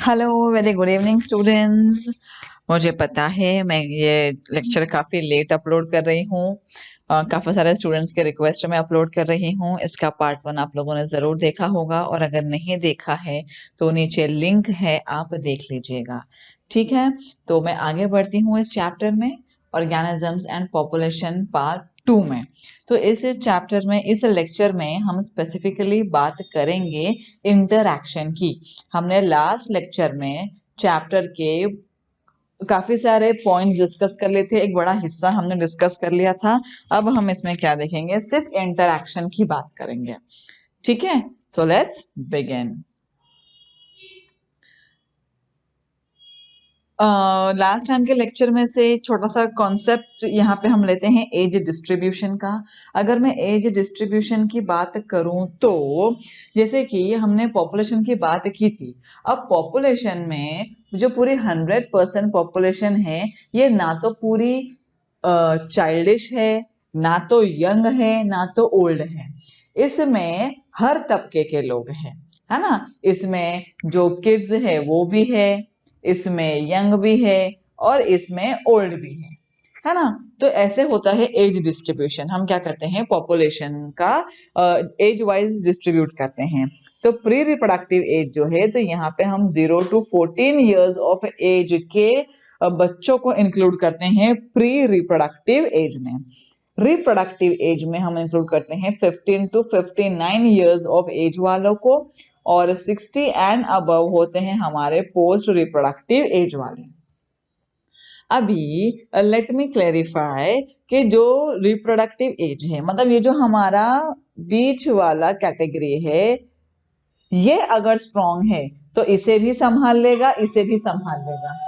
Hello, very good evening students. मुझे पता है मैं ये लेक्चर काफ़ी लेट अपलोड कर रही हूँ। काफ़ी सारे स्टूडेंट्स के रिक्वेस्ट में अपलोड कर रही हूँ। इसका पार्ट 1 आप लोगों ने ज़रूर देखा होगा और अगर नहीं देखा है तो नीचे लिंक है, आप देख लीजिएगा। ठीक है, तो मैं आगे बढ़ती हूँ इस चैप्टर में, ऑर्गेनिजम्स एंड पॉपुलेशन पार्ट 2 में। तो इस चैप्टर में, इस लेक्चर में हम स्पेसिफिकली बात करेंगे इंटरैक्शन की। हमने लास्ट लेक्चर में चैप्टर के काफी सारे पॉइंट्स डिस्कस कर लिए थे, एक बड़ा हिस्सा हमने डिस्कस कर लिया था। अब हम इसमें क्या देखेंगे, सिर्फ इंटरैक्शन की बात करेंगे। ठीक है, so let's begin. Last time के लेक्चर में से छोटा सा कॉन्सेप्ट यहाँ पे हम लेते हैं एज डिस्ट्रीब्यूशन का। अगर मैं एज डिस्ट्रीब्यूशन की बात करूं तो जैसे कि हमने पॉपुलेशन की बात की थी, अब पॉपुलेशन में जो पूरी 100% पॉपुलेशन है, ये ना तो पूरी चाइल्डिश है, ना तो यंग है, ना तो ओल्ड है। इसमें हर तबके के लोग हैं, है ना। इसमें जो किड्स है वो भी है, इसमें यंग भी है और इसमें ओल्ड भी है ना। तो ऐसे होता है एज डिस्ट्रीब्यूशन। हम क्या करते हैं, पॉपुलेशन का एज वाइज डिस्ट्रीब्यूट करते हैं। तो प्री रिप्रोडक्टिव एज जो है, तो यहाँ पे हम 0 to 14 ईयर्स ऑफ एज के बच्चों को इंक्लूड करते हैं प्री रिप्रोडक्टिव एज में। रिप्रोडक्टिव एज में हम इंक्लूड करते हैं 15 to 59 ईयर्स ऑफ एज वालों को, और 60 एंड अबव होते हैं हमारे पोस्ट रिप्रोडक्टिव एज वाले। अभी लेट मी क्लेरिफाई कि जो रिप्रोडक्टिव एज है, मतलब ये जो हमारा बीच वाला कैटेगरी है, ये अगर स्ट्रॉन्ग है तो इसे भी संभाल लेगा, इसे भी संभाल लेगा।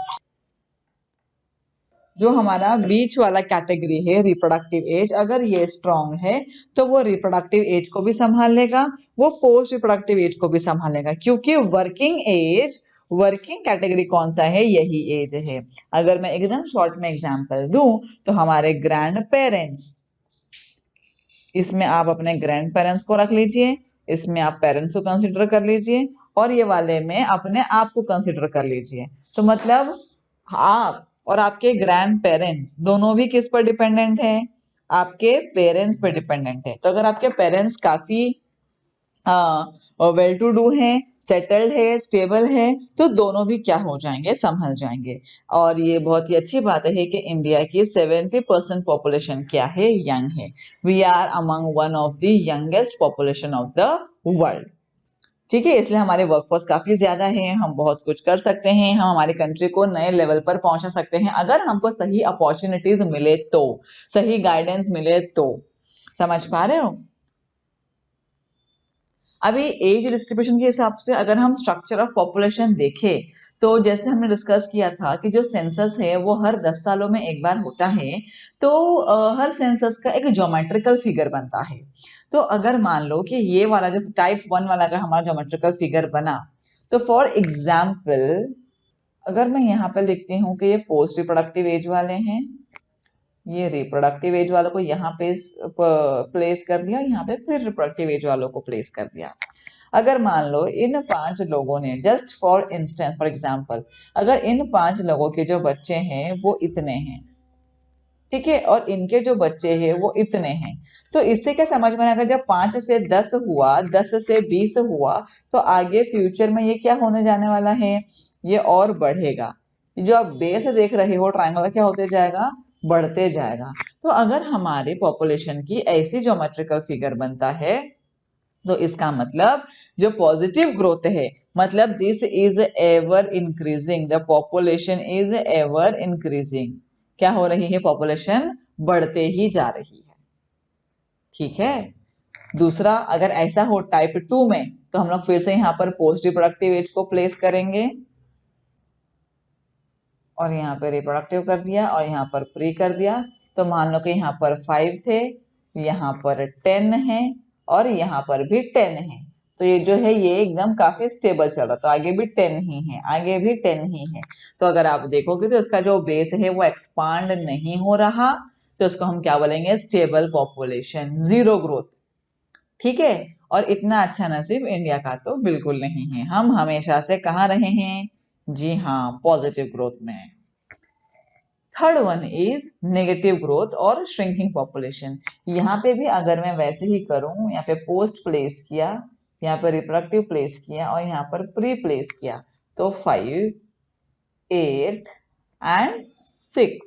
जो हमारा बीच वाला कैटेगरी है रिप्रोडक्टिव एज, अगर ये स्ट्रॉन्ग है तो वो रिप्रोडक्टिव एज को भी संभाल लेगा, वो पोस्ट रिप्रोडक्टिव एज को भी संभाल लेगा, क्योंकि वर्किंग एज, वर्किंग कैटेगरी कौन सा है, यही एज है। अगर मैं एकदम शॉर्ट में एग्जांपल दूं तो हमारे ग्रैंड पेरेंट्स, इसमें आप अपने ग्रैंड पेरेंट्स को रख लीजिए, इसमें आप पेरेंट्स को कंसिडर कर लीजिए, और ये वाले में अपने आप को कंसिडर कर लीजिए। तो मतलब आप और आपके ग्रैंड पेरेंट्स दोनों भी किस पर डिपेंडेंट है, आपके पेरेंट्स पर डिपेंडेंट है। तो अगर आपके पेरेंट्स काफी वेल टू डू है, सेटल्ड है, स्टेबल है, तो दोनों भी क्या हो जाएंगे, संभल जाएंगे। और ये बहुत ही अच्छी बात है कि इंडिया की 70% पॉपुलेशन क्या है, यंग है। We are among one of the youngest population of the world. ठीक है, इसलिए हमारे वर्कफोर्स काफी ज्यादा है, हम बहुत कुछ कर सकते हैं, हम हमारी कंट्री को नए लेवल पर पहुंचा सकते हैं अगर हमको सही अपॉर्चुनिटीज मिले तो, सही गाइडेंस मिले तो। समझ पा रहे हो। अभी एज डिस्ट्रीब्यूशन के हिसाब से अगर हम स्ट्रक्चर ऑफ पॉपुलेशन देखें, तो जैसे हमने डिस्कस किया था कि जो सेंसस है वो हर 10 सालों में एक बार होता है। तो हर सेंसस का एक ज्योमेट्रिकल फिगर बनता है। तो अगर मान लो कि ये वाला जो टाइप 1 वाला अगर हमारा ज्योमेट्रिकल फिगर बना, तो फॉर एग्जाम्पल अगर मैं यहाँ पे लिखती हूँ कि ये पोस्ट रिप्रोडक्टिव एज वाले हैं, ये रिप्रोडक्टिव एज वालों को यहाँ पे प्लेस कर दिया, यहाँ पे फिर रिप्रोडक्टिव एज वालों को प्लेस कर दिया। अगर मान लो इन 5 लोगों ने, just for instance, for example, अगर इन 5 लोगों के जो बच्चे हैं वो इतने हैं, ठीक है, और इनके जो बच्चे हैं वो इतने हैं, तो इससे क्या समझ में आएगा, जब 5 से 10 हुआ, 10 से 20 हुआ, तो आगे फ्यूचर में ये क्या होने जाने वाला है, ये और बढ़ेगा। जो आप बेस देख रहे हो ट्रायंगल, क्या होते जाएगा, बढ़ते जाएगा। तो अगर हमारे पॉपुलेशन की ऐसी ज्योमेट्रिकल फिगर बनता है, तो इसका मतलब जो पॉजिटिव ग्रोथ है, मतलब this is ever increasing, the population is ever increasing. क्या हो रही है, पॉपुलेशन बढ़ते ही जा रही है। ठीक है। दूसरा, अगर ऐसा हो टाइप 2 में, तो हम लोग फिर से यहाँ पर पोस्ट रिप्रोडक्टिव एज को प्लेस करेंगे, और यहाँ पे रिप्रोडक्टिव कर दिया और यहाँ पर प्री कर दिया। तो मान लो कि यहाँ पर 5 थे, यहाँ पर 10 है, और यहाँ पर भी 10 है। तो ये जो है ये एकदम काफी स्टेबल चल रहा, तो आगे भी 10 ही है, आगे भी 10 ही है। तो अगर आप देखोगे तो इसका जो बेस है वो एक्सपांड नहीं हो रहा, तो इसको हम क्या बोलेंगे, स्टेबल पॉपुलेशन, जीरो ग्रोथ। ठीक है। और इतना अच्छा नसीब इंडिया का तो बिल्कुल नहीं है। हम हमेशा से कहाँ रहे हैं, जी हाँ, पॉजिटिव ग्रोथ में है। Third one is negative growth और श्रिंकिंग पॉपुलेशन। यहाँ पे भी अगर मैं वैसे ही करूं, यहाँ पे पोस्ट प्लेस किया, यहाँ पे रिप्रोडक्टिव प्लेस किया और यहाँ पर प्री प्लेस किया, तो 5, 8 एंड 6,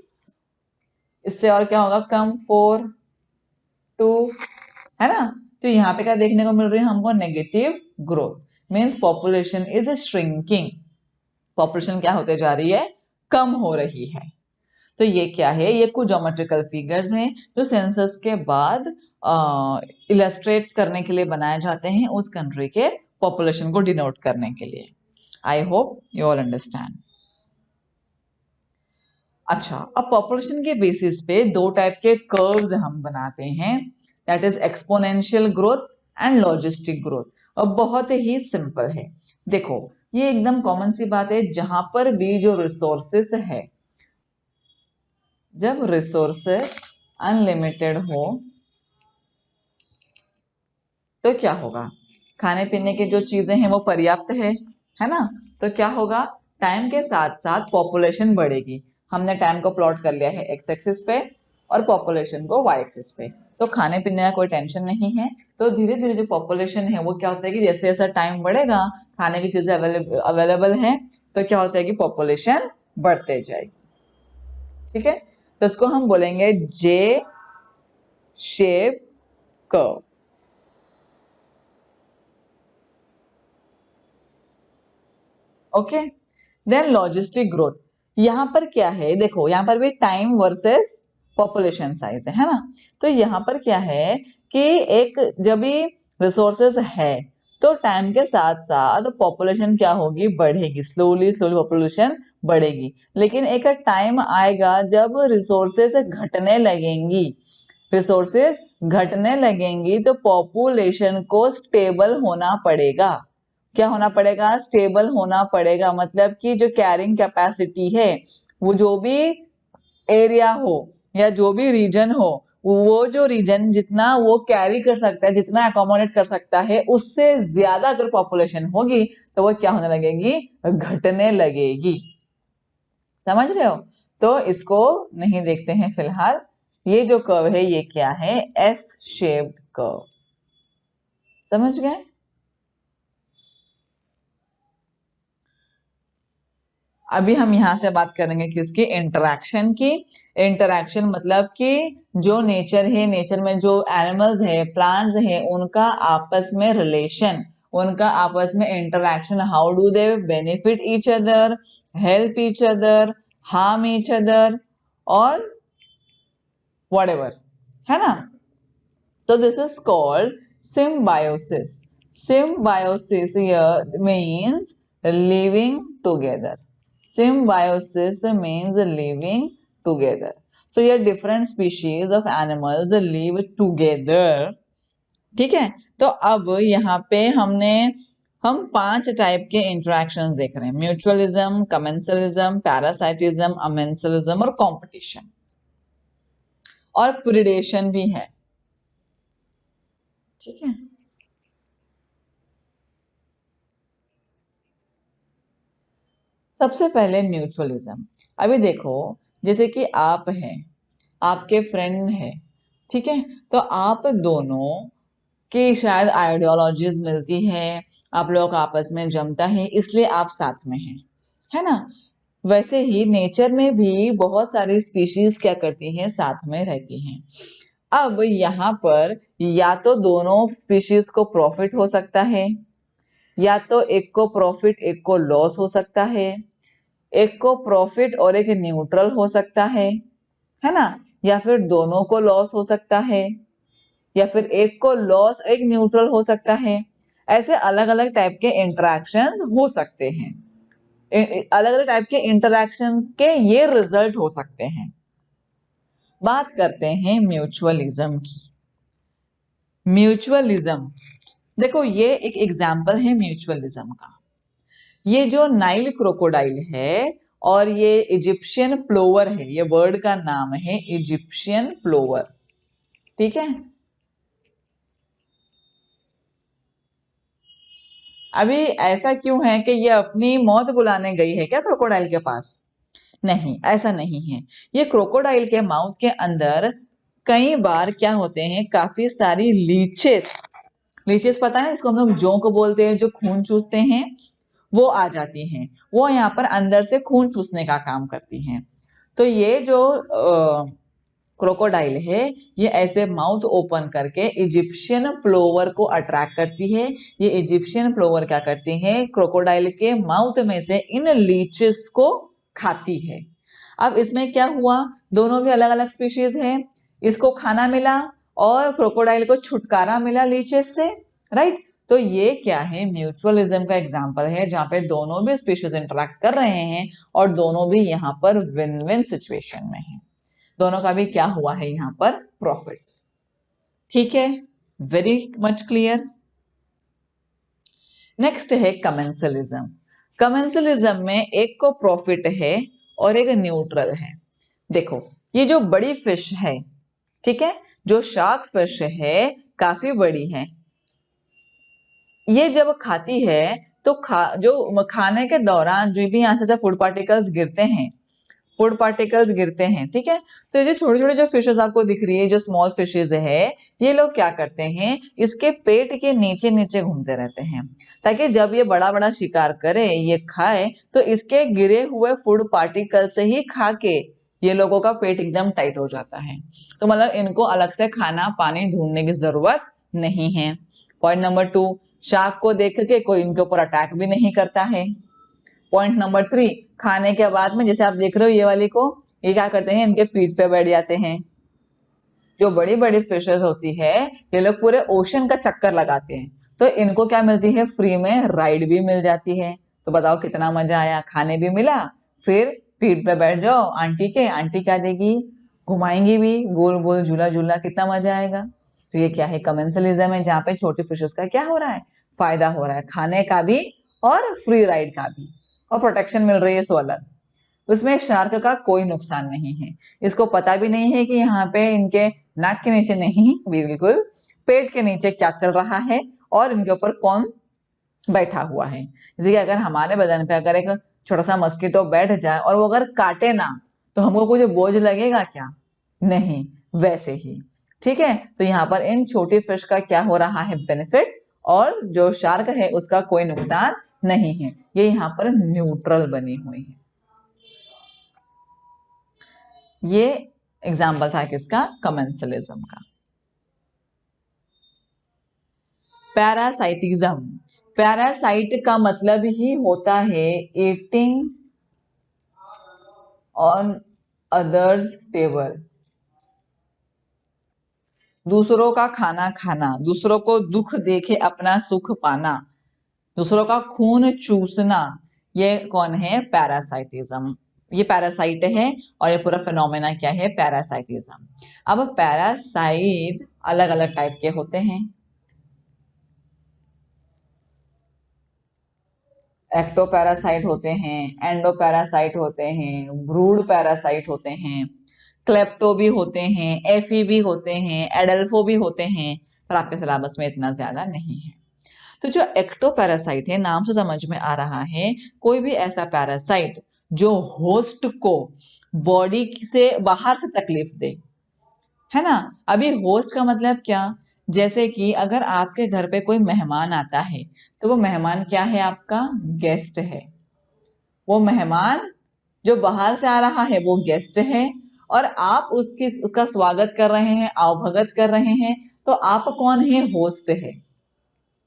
इससे और क्या होगा, कम 4, 2, है ना। तो यहाँ पे क्या देखने को मिल रही है हमको, negative growth, means population is shrinking. Population क्या होते जा रही है, कम हो रही है। तो ये क्या है, ये कुछ ज्योमेट्रिकल फिगर्स हैं जो सेंसस के बाद इलस्ट्रेट करने के लिए बनाए जाते हैं, उस कंट्री के पॉपुलेशन को डिनोट करने के लिए। आई होप यू ऑल अंडरस्टैंड। अच्छा, अब पॉपुलेशन के बेसिस पे दो टाइप के कर्व्स हम बनाते हैं, that is exponential growth and logistic growth. और बहुत ही सिंपल है। देखो, ये एकदम कॉमन सी बात है, जहां पर भी जो रिसोर्सेस है, जब रिसोर्सेस अनलिमिटेड हो तो क्या होगा, खाने पीने की जो चीजें हैं वो पर्याप्त है ना। तो क्या होगा, टाइम के साथ साथ पॉपुलेशन बढ़ेगी। हमने टाइम को प्लॉट कर लिया है एक्स एक्सिस पे और पॉपुलेशन को वाई एक्सिस पे। तो खाने पीने का कोई टेंशन नहीं है। तो धीरे धीरे जो पॉपुलेशन है वो क्या होता है कि जैसे जैसा टाइम बढ़ेगा, खाने की चीजें अवेलेबल है, तो क्या होता है कि पॉपुलेशन बढ़ते जाएगी। ठीक है, तो इसको हम बोलेंगे J shape curve. Okay, then logistic growth. यहां पर क्या है, देखो यहां पर भी टाइम वर्सेस पॉपुलेशन साइज है ना। तो यहां पर क्या है कि एक जब भी रिसोर्सेस है तो टाइम के साथ साथ पॉपुलेशन क्या होगी, बढ़ेगी, स्लोली स्लोली पॉपुलेशन बढ़ेगी। लेकिन एक टाइम आएगा जब रिसोर्सेस घटने लगेंगी, रिसोर्सेस घटने लगेंगी तो पॉपुलेशन को स्टेबल होना पड़ेगा। क्या होना पड़ेगा, स्टेबल होना पड़ेगा। मतलब कि जो कैरिंग कैपेसिटी है, वो जो भी एरिया हो या जो भी रीजन हो, वो जो रीजन जितना वो कैरी कर सकता है, जितना अकोमोडेट कर सकता है, उससे ज्यादा अगर पॉपुलेशन होगी तो वो क्या होने लगेगी, घटने लगेगी। समझ रहे हो। तो इसको नहीं देखते हैं फिलहाल। ये जो कर्व है ये क्या है, एस शेप्ड कर्व। समझ गए। अभी हम यहां से बात करेंगे किसकी, इंटरैक्शन की। इंटरैक्शन मतलब कि जो नेचर है, नेचर में जो एनिमल्स है, प्लांट्स है, उनका आपस में रिलेशन, उनका आपस में interaction, how do they benefit each other, help each other, harm each other और whatever, है ना। So this is called symbiosis. Symbiosis here means living together. Symbiosis means living together. So here different species of animals live together. ठीक है। तो अब यहाँ पे हम 5 टाइप के इंटरेक्शंस देख रहे हैं, म्यूचुअलिज्म, कमेंसलिज्म, पैरासाइटिज्म, अमेंसलिज्म और कंपटीशन और प्रिडेशन भी है। ठीक है। सबसे पहले म्यूचुअलिज्म। अभी देखो, जैसे कि आप हैं, आपके फ्रेंड है, ठीक है, तो आप दोनों की शायद आइडियोलॉजीज मिलती है, आप लोग आपस में जमता है, इसलिए आप साथ में हैं, है ना। वैसे ही नेचर में भी बहुत सारी स्पीशीज क्या करती हैं, साथ में रहती हैं। अब यहाँ पर या तो दोनों स्पीशीज को प्रॉफिट हो सकता है, या तो एक को प्रॉफिट एक को लॉस हो सकता है, एक को प्रॉफिट और एक न्यूट्रल हो सकता है ना, या फिर दोनों को लॉस हो सकता है, या फिर एक को लॉस एक न्यूट्रल हो सकता है। ऐसे अलग अलग टाइप के इंटरेक्शंस हो सकते हैं, अलग अलग टाइप के इंटरेक्शन के ये रिजल्ट हो सकते हैं। बात करते हैं म्यूचुअलिज्म की। म्यूचुअलिज्म, देखो ये एक एग्जाम्पल है म्यूचुअलिज्म का। ये जो नाइल क्रोकोडाइल है और ये इजिप्शियन प्लोवर है, ये बर्ड का नाम है इजिप्शियन प्लोवर। ठीक है। अभी ऐसा क्यों है कि ये अपनी मौत बुलाने गई है क्या क्रोकोडाइल के पास? नहीं, ऐसा नहीं है। ये क्रोकोडाइल के माउथ के अंदर कई बार क्या होते हैं, काफी सारी लीचेस, लीचेस पता है इसको हम लोग जोंक बोलते हैं, जो खून चूसते हैं, वो आ जाती हैं। वो यहाँ पर अंदर से खून चूसने का काम करती हैं। तो ये जो क्रोकोडाइल है, ये ऐसे माउथ ओपन करके इजिप्शियन प्लोवर को अट्रैक्ट करती है। ये इजिप्शियन प्लोवर क्या करती है, क्रोकोडाइल के माउथ में से इन लीचेस को खाती है। अब इसमें क्या हुआ, दोनों भी अलग अलग स्पीशीज है, इसको खाना मिला और क्रोकोडाइल को छुटकारा मिला लीचेस से, राइट। तो ये क्या है, म्यूचुअलिज्म का एग्जांपल है, जहां पे दोनों भी स्पीशीज इंटरेक्ट कर रहे हैं और दोनों भी यहाँ पर विन विन सिचुएशन में है। दोनों का भी क्या हुआ है यहाँ पर, प्रॉफिट। ठीक है, वेरी मच क्लियर। नेक्स्ट है कमेंसलिज्म। कमेंसलिज्म में एक को प्रॉफिट है और एक न्यूट्रल है। देखो ये जो बड़ी फिश है, ठीक है, जो शार्क फिश है काफी बड़ी है, ये जब खाती है तो जो खाने के दौरान जो भी यहाँ से फूड पार्टिकल्स गिरते हैं, फूड पार्टिकल्स गिरते हैं, ठीक है, तो ये जो छोटे छोटे जो फिशेस आपको दिख रही है, जो स्मॉल फिशेस है, ये लोग क्या करते हैं, इसके पेट के नीचे नीचे घूमते रहते हैं, ताकि जब ये बड़ा बड़ा शिकार करे, ये खाए, तो इसके गिरे हुए फूड पार्टिकल से ही खा के ये लोगों का पेट एकदम टाइट हो जाता है। तो मतलब इनको अलग से खाना पानी ढूंढने की जरूरत नहीं है। पॉइंट नंबर 2, शार्क को देख के कोई इनके ऊपर अटैक भी नहीं करता है। पॉइंट नंबर 3, खाने के बाद में जैसे आप देख रहे हो ये वाली को, ये क्या करते हैं, इनके पीठ पे बैठ जाते हैं। जो बड़ी बड़ी फिशेस होती है, ये लोग पूरे ओशन का चक्कर लगाते हैं, तो इनको क्या मिलती है, फ्री में राइड भी मिल जाती है। तो बताओ कितना मजा आया, खाने भी मिला, फिर पीठ पे बैठ जाओ आंटी के, आंटी क्या देगी, घुमाएंगी भी गोल गोल झूला झूला, कितना मजा आएगा। तो ये क्या है, कमेंसलिज्म है, जहाँ पे छोटी फिशेस का क्या हो रहा है, फायदा हो रहा है, खाने का भी और फ्री राइड का भी, और प्रोटेक्शन मिल रही है सो अलग। उसमें शार्क का कोई नुकसान नहीं है, इसको पता भी नहीं है कि यहाँ पे इनके नाक के नीचे नहीं, बिल्कुल पेट के नीचे क्या चल रहा है और इनके ऊपर कौन बैठा हुआ है। जैसे कि अगर हमारे बदन पे अगर एक छोटा सा मस्कीटो बैठ जाए और वो अगर काटे ना, तो हमको कुछ बोझ लगेगा क्या, नहीं, वैसे ही। ठीक है, तो यहाँ पर इन छोटी फिश का क्या हो रहा है, बेनिफिट, और जो शार्क है उसका कोई नुकसान नहीं है। ये यहाँ पर न्यूट्रल बनी हुई है। ये एग्जाम्पल था किसका, कमेंसलिज्म का। पैरासाइटिज्म, पैरासाइट का मतलब ही होता है ईटिंग ऑन अदर्स टेबल, दूसरों का खाना खाना, दूसरों को दुख देके अपना सुख पाना, दूसरों का खून चूसना, ये कौन है, पैरासाइटिज्म। ये पैरासाइट है और ये पूरा फिनोमेना क्या है, पैरासाइटिज्म। अब पैरासाइट अलग अलग टाइप के होते हैं, एक्टोपैरासाइट होते हैं, एंडोपैरासाइट होते हैं, ब्रूड पैरासाइट होते हैं, क्लेप्टो भी होते हैं, एफी भी होते हैं, एडल्फो भी होते हैं, पर आपके सिलेबस में इतना ज्यादा नहीं है। तो जो एक्टोपैरासाइट है, नाम से समझ में आ रहा है, कोई भी ऐसा पैरासाइट जो होस्ट को बॉडी से बाहर से तकलीफ दे, है ना। अभी होस्ट का मतलब क्या, जैसे कि अगर आपके घर पे कोई मेहमान आता है, तो वो मेहमान क्या है, आपका गेस्ट है। वो मेहमान जो बाहर से आ रहा है वो गेस्ट है, और आप उसका स्वागत कर रहे हैं, आवभगत कर रहे हैं, तो आप कौन है, होस्ट है।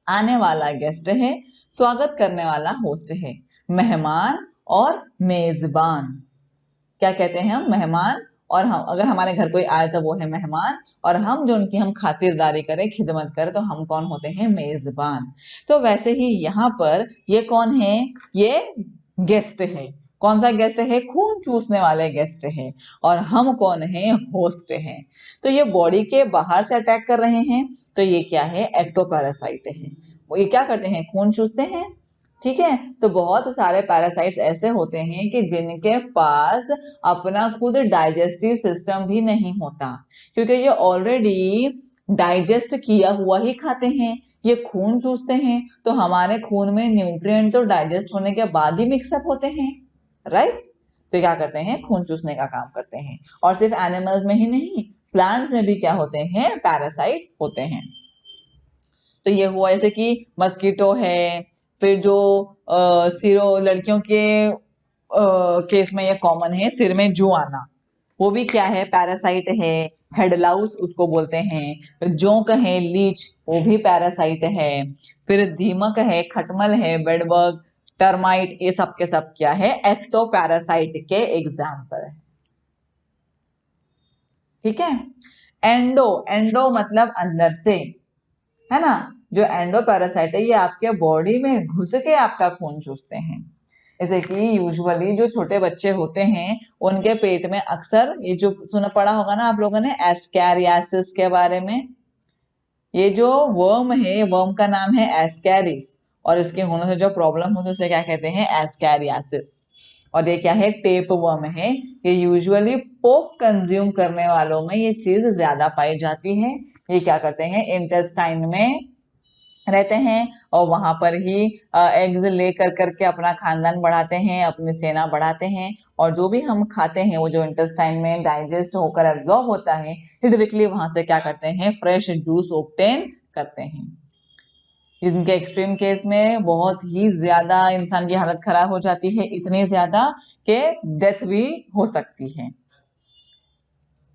आने वाला गेस्ट है, स्वागत करने वाला होस्ट है। मेहमान और मेजबान, क्या कहते हैं हम, मेहमान, और हम अगर हमारे घर कोई आए तो वो है मेहमान, और हम जो उनकी हम खातिरदारी करें, खिदमत करें, तो हम कौन होते हैं, मेजबान। तो वैसे ही यहाँ पर ये कौन है, ये गेस्ट है। कौन सा गेस्ट है, खून चूसने वाले गेस्ट है, और हम कौन है, होस्ट है। तो ये बॉडी के बाहर से अटैक कर रहे हैं, तो ये क्या है, एक्टोपैरासाइट है। वो ये क्या करते हैं, खून चूसते हैं। ठीक है, तो बहुत सारे पैरासाइट्स ऐसे होते हैं कि जिनके पास अपना खुद डाइजेस्टिव सिस्टम भी नहीं होता, क्योंकि ये ऑलरेडी डाइजेस्ट किया हुआ ही खाते हैं, ये खून चूसते हैं, तो हमारे खून में न्यूट्रिएंट तो डाइजेस्ट होने के बाद ही मिक्सअप होते हैं, राइट। तो क्या करते हैं, खून चूसने का काम करते हैं। और सिर्फ एनिमल्स में ही नहीं, प्लांट्स में भी क्या होते हैं, पैरासाइट्स होते हैं। तो ये हुआ जैसे कि मस्कीटो है, फिर जो सिरो लड़कियों के केस में ये कॉमन है, सिर में जू आना, वो भी क्या है, पैरासाइट है। हेडलाउस उसको बोलते हैं। जोंक है, लीच, वो भी पैरासाइट है। फिर दीमक है, खटमल है, बेडबग, टर्माइट, ये सब के सब क्या है, एक्टो पैरासाइट के एग्जाम्पल है। ठीक है। एंडो, एंडो मतलब अंदर से, है ना। जो एंडो पैरासाइट है ये आपके बॉडी में घुस के आपका खून चूसते हैं। जैसे कि यूजुअली जो छोटे बच्चे होते हैं उनके पेट में अक्सर, ये जो सुना पड़ा होगा ना आप लोगों ने एस्कैरियासिस के बारे में, ये जो वर्म है, वर्म का नाम है एस्कैरिस, और इसके होने से जो प्रॉब्लम होती है उसे क्या कहते हैं, एस्कैरियासिस। और ये क्या है, टेप वर्म है। ये यूजुअली पोक कंज्यूम करने वालों में ये चीज ज्यादा पाई जाती है। ये क्या करते हैं, इंटेस्टाइन में रहते हैं और वहां पर ही एग्स ले करके अपना खानदान बढ़ाते हैं, अपनी सेना बढ़ाते हैं। और जो भी हम खाते हैं वो जो इंटेस्टाइन में डाइजेस्ट होकर एब्जॉर्ब होता है, डायरेक्टली वहां से क्या करते हैं, फ्रेश जूस ऑब्टेन करते हैं। इनके एक्सट्रीम केस में बहुत ही ज्यादा इंसान की हालत खराब हो जाती है, इतनी ज्यादा कि डेथ भी हो सकती है।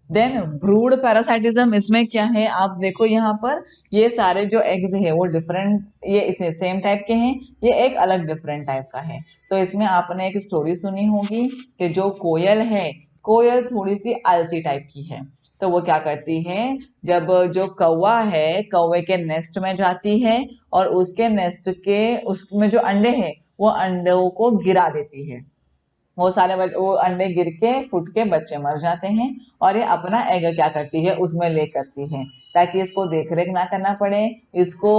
देन ब्रूड पैरासाइटिज्म, इसमें क्या है, आप देखो यहाँ पर ये सारे जो एग्स है वो डिफरेंट, ये इसे सेम टाइप के हैं, ये एक अलग डिफरेंट टाइप का है। तो इसमें आपने एक स्टोरी सुनी होगी कि जो कोयल है, कोयल थोड़ी सी आलसी टाइप की है। तो वो क्या करती है, जब जो कौवा है कौवे के नेस्ट में जाती है और उसके नेस्ट के उसमें जो अंडे हैं वो अंडों को गिरा देती है। वो सारे वो अंडे गिर के फुट के बच्चे मर जाते हैं और ये अपना एग क्या करती है, उसमें ले करती है, ताकि इसको देख रेख ना करना पड़े। इसको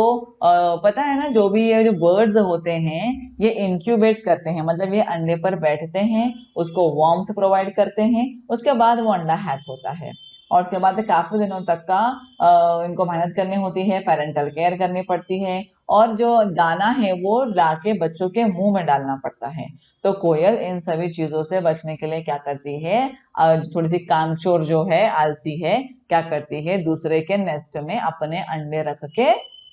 पता है ना, जो भी ये जो बर्ड्स होते हैं ये इंक्यूबेट करते हैं, मतलब ये अंडे पर बैठते हैं, उसको वार्मथ प्रोवाइड करते हैं, उसके बाद वो अंडा हैच होता है। और उसके बाद काफी दिनों तक का इनको मेहनत करनी होती है, पेरेंटल केयर करनी पड़ती है, और जो दाना है वो लाके बच्चों के मुंह में डालना पड़ता है। तो कोयल इन सभी चीजों से बचने के लिए क्या करती है, थोड़ी सी कामचोर जो है, आलसी है, क्या करती है, दूसरे के नेस्ट में अपने अंडे रख के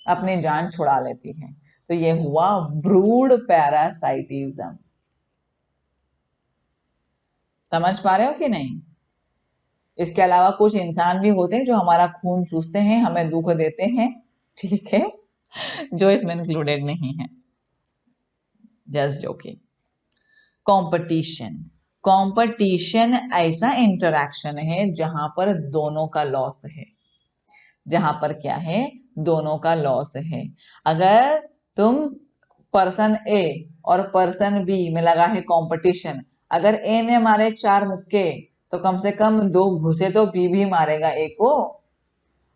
अपनी जान छुड़ा लेती है। तो ये हुआ ब्रूड पैरासाइटिज्म। समझ पा रहे हो कि नहीं। इसके अलावा कुछ इंसान भी होते हैं जो हमारा खून चूसते हैं, हमें दुख देते हैं, ठीक है, जो इसमें इंक्लूडेड नहीं है, जस्ट जोकिंग। कंपटीशन, कंपटीशन ऐसा इंटरैक्शन है जहां पर दोनों का लॉस है, जहां पर क्या है, दोनों का लॉस है। अगर तुम पर्सन ए और पर्सन बी में लगा है कंपटीशन, अगर ए ने मारे 4 मुक्के तो कम से कम 2 घुसे तो बी भी मारेगा ए को।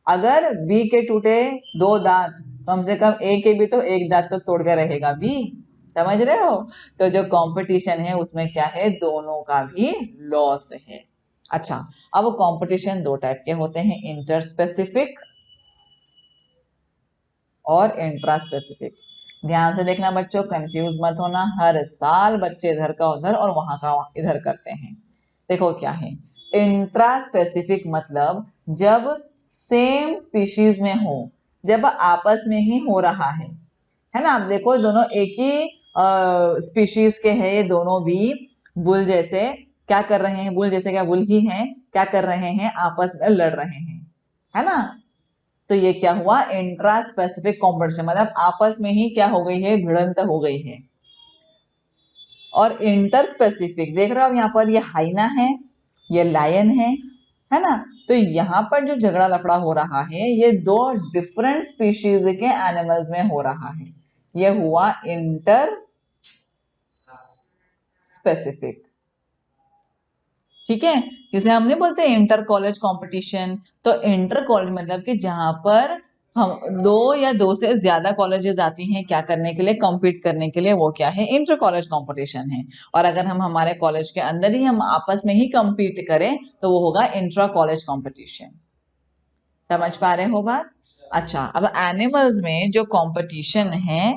अगर बी के टूटे 2 दांत, कम से कम ए के भी तो 1 दांत तो तोड़ के रहेगा बी। समझ रहे हो। तो जो कंपटीशन है उसमें क्या है, दोनों का भी लॉस है। अच्छा, अब कंपटीशन 2 टाइप के होते हैं, इंटर स्पेसिफिक और इंट्रा स्पेसिफिक। ध्यान से देखना बच्चों, कंफ्यूज मत होना, हर साल बच्चे इधर का उधर और वहां का इधर करते हैं। देखो क्या है, इंट्रा स्पेसिफिक मतलब जब सेम स्पीशीज में हो, जब आपस में ही हो रहा है ना। आप देखो दोनों एक ही स्पीशीज के हैं, ये दोनों भी बुल जैसे क्या कर रहे हैं, बुल जैसे क्या बुल ही हैं, क्या कर रहे हैं, आपस में लड़ रहे हैं, है ना। तो ये क्या हुआ, इंट्रा स्पेसिफिक कॉम्पिटिशन, मतलब आपस में ही क्या हो गई है, भिड़ंत हो गई है। और इंटर स्पेसिफिक देख रहे हो, यहाँ पर ये हाइना है, ये लायन है ना। तो यहाँ पर जो झगड़ा लफड़ा हो रहा है ये 2 डिफरेंट स्पीशीज के एनिमल्स में हो रहा है। ये हुआ इंटर स्पेसिफिक, ठीक है। जिसे हमने बोलते हैं इंटर कॉलेज कंपटीशन। तो इंटर कॉलेज मतलब कि जहां पर हम 2 या 2 से ज्यादा कॉलेजेस आती हैं क्या करने के लिए, कॉम्पीट करने के लिए, वो क्या है, इंटर कॉलेज कंपटीशन है। और अगर हम हमारे कॉलेज के अंदर ही हम आपस में ही कम्पीट करें तो वो होगा इंट्रा कॉलेज कंपटीशन। समझ पा रहे हो बात? अच्छा, अब एनिमल्स में जो कंपटीशन है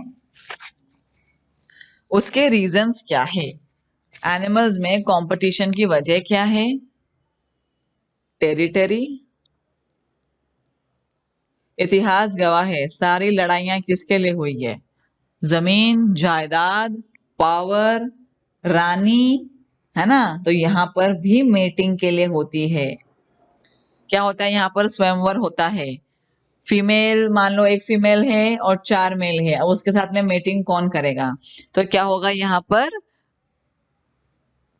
उसके रीजंस क्या है? एनिमल्स में कंपटीशन की वजह क्या है? टेरिटरी। इतिहास गवाह है सारी लड़ाइयां किसके लिए हुई है? जमीन, जायदाद, पावर, रानी, है ना? तो यहाँ पर भी मेटिंग के लिए होती है। क्या होता है यहाँ पर? स्वयंवर होता है। फीमेल, मान लो एक फीमेल है और 4 मेल है, अब उसके साथ में मेटिंग कौन करेगा? तो क्या होगा यहाँ पर?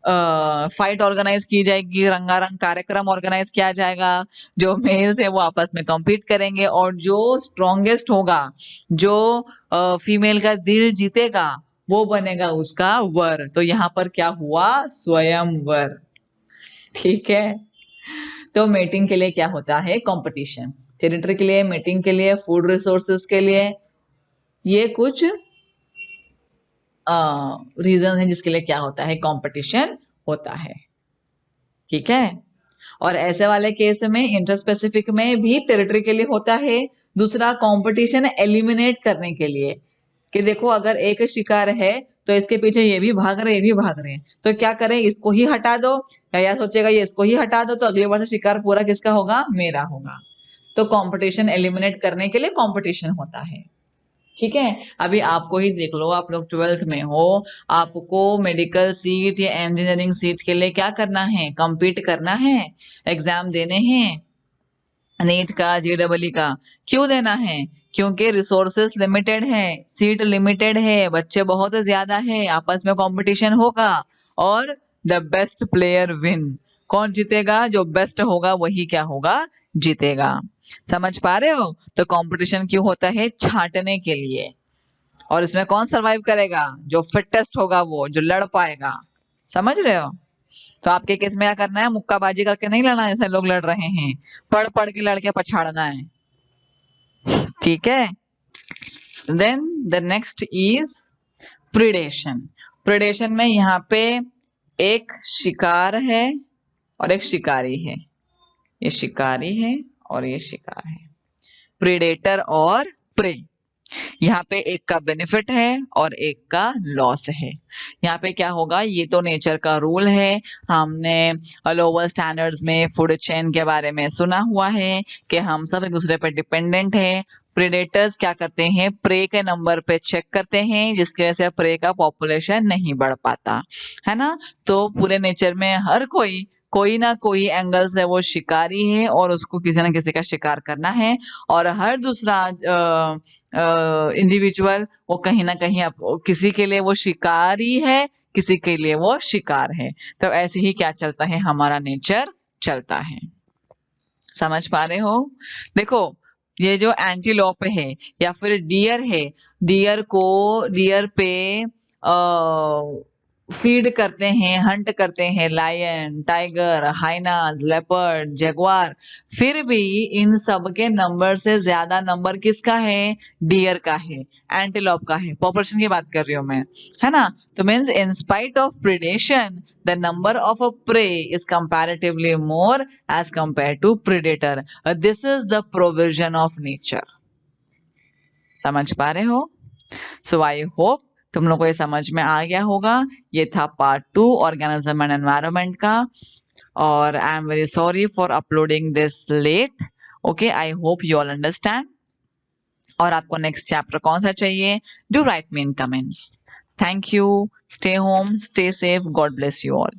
फाइट ऑर्गेनाइज की जाएगी, रंगारंग कार्यक्रम ऑर्गेनाइज किया जाएगा। जो मेल्स है वो आपस में कम्पीट करेंगे और जो स्ट्रॉन्गेस्ट होगा, जो फीमेल का दिल जीतेगा, वो बनेगा उसका वर। तो यहाँ पर क्या हुआ? स्वयंवर। ठीक है। तो मेटिंग के लिए क्या होता है? कंपटीशन। टेरिटरी के लिए, मेटिंग के लिए, फूड रिसोर्सेस के लिए, ये कुछ रीजन है जिसके लिए क्या होता है? कंपटीशन होता है। ठीक है। और ऐसे वाले केस में इंटरस्पेसिफिक में भी टेरिटरी के लिए होता है। दूसरा कंपटीशन एलिमिनेट करने के लिए, कि देखो अगर एक शिकार है तो इसके पीछे ये भी भाग रहे, ये भी भाग रहे हैं, तो क्या करें? इसको ही हटा दो। या सोचेगा ये इसको ही हटा दो तो अगली बार से शिकार पूरा किसका होगा? मेरा होगा। तो कंपटीशन एलिमिनेट करने के लिए कंपटीशन होता है। ठीक है। अभी आपको ही देख लो, आप लोग 12th में हो, आपको मेडिकल सीट या इंजीनियरिंग सीट के लिए क्या करना है? compete करना है, एग्जाम देने हैं, नीट का, जेडबलई का। क्यों देना है? क्योंकि रिसोर्सेस लिमिटेड है, सीट लिमिटेड है, बच्चे बहुत ज्यादा है, आपस में कंपटीशन होगा और द बेस्ट प्लेयर विन। कौन जीतेगा? जो बेस्ट होगा वही क्या होगा? जीतेगा। समझ पा रहे हो? तो कंपटीशन क्यों होता है? छांटने के लिए। और इसमें कौन सरवाइव करेगा? जो फिटेस्ट होगा, वो जो लड़ पाएगा। समझ रहे हो? तो आपके केस में क्या करना है? मुक्काबाजी करके नहीं लड़ना है, ऐसे लोग लड़ रहे हैं, पढ़ पढ़ के लड़के पछाड़ना है। ठीक है। Then the next is predation. Predation में यहाँ पे एक शिकार है और एक शिकारी है। ये शिकारी है और ये शिकार है। प्रीडेटर और प्रे। यहाँ पे एक का बेनिफिट है और एक का लॉस है। यहाँ पे क्या होगा? ये तो नेचर का रूल है। हमने लोअर स्टैंडर्ड्स में फूड चेन के बारे में सुना हुआ है कि हम सब एक दूसरे पर डिपेंडेंट है। प्रेडेटर्स क्या करते हैं? प्रे के नंबर पे चेक करते हैं, जिसकी वजह से प्रे का पॉपुलेशन नहीं बढ़ पाता, है ना? तो पूरे नेचर में हर कोई ना कोई एंगल से वो शिकारी है और उसको किसी ना किसी का शिकार करना है। और हर दूसरा इंडिविजुअल वो कहीं ना कहीं किसी के लिए वो शिकारी है, किसी के लिए वो शिकार है। तो ऐसे ही क्या चलता है? हमारा नेचर चलता है। समझ पा रहे हो? देखो, ये जो एंटीलोप है या फिर डियर है, डियर पे फीड करते हैं, हंट करते हैं lion, tiger, hyenas, leopard, jaguar. फिर भी इन सब के नंबर से ज्यादा नंबर किसका है? डियर का है, एंटीलोप का है। पॉपुलेशन की बात कर रही हूं मैं, है ना? तो means in spite of predation the number of a prey is comparatively more as compared to predator. This is the provision of nature. समझ पा रहे हो? So I hope तुम लोग को ये समझ में आ गया होगा। ये था पार्ट 2 ऑर्गेनिज्म एंड एनवायरनमेंट का। और I am very sorry for uploading this late. Okay, I hope you all understand. और आपको नेक्स्ट चैप्टर कौन सा चाहिए? Do write me in comments. Thank you. Stay home, stay safe. God bless you all.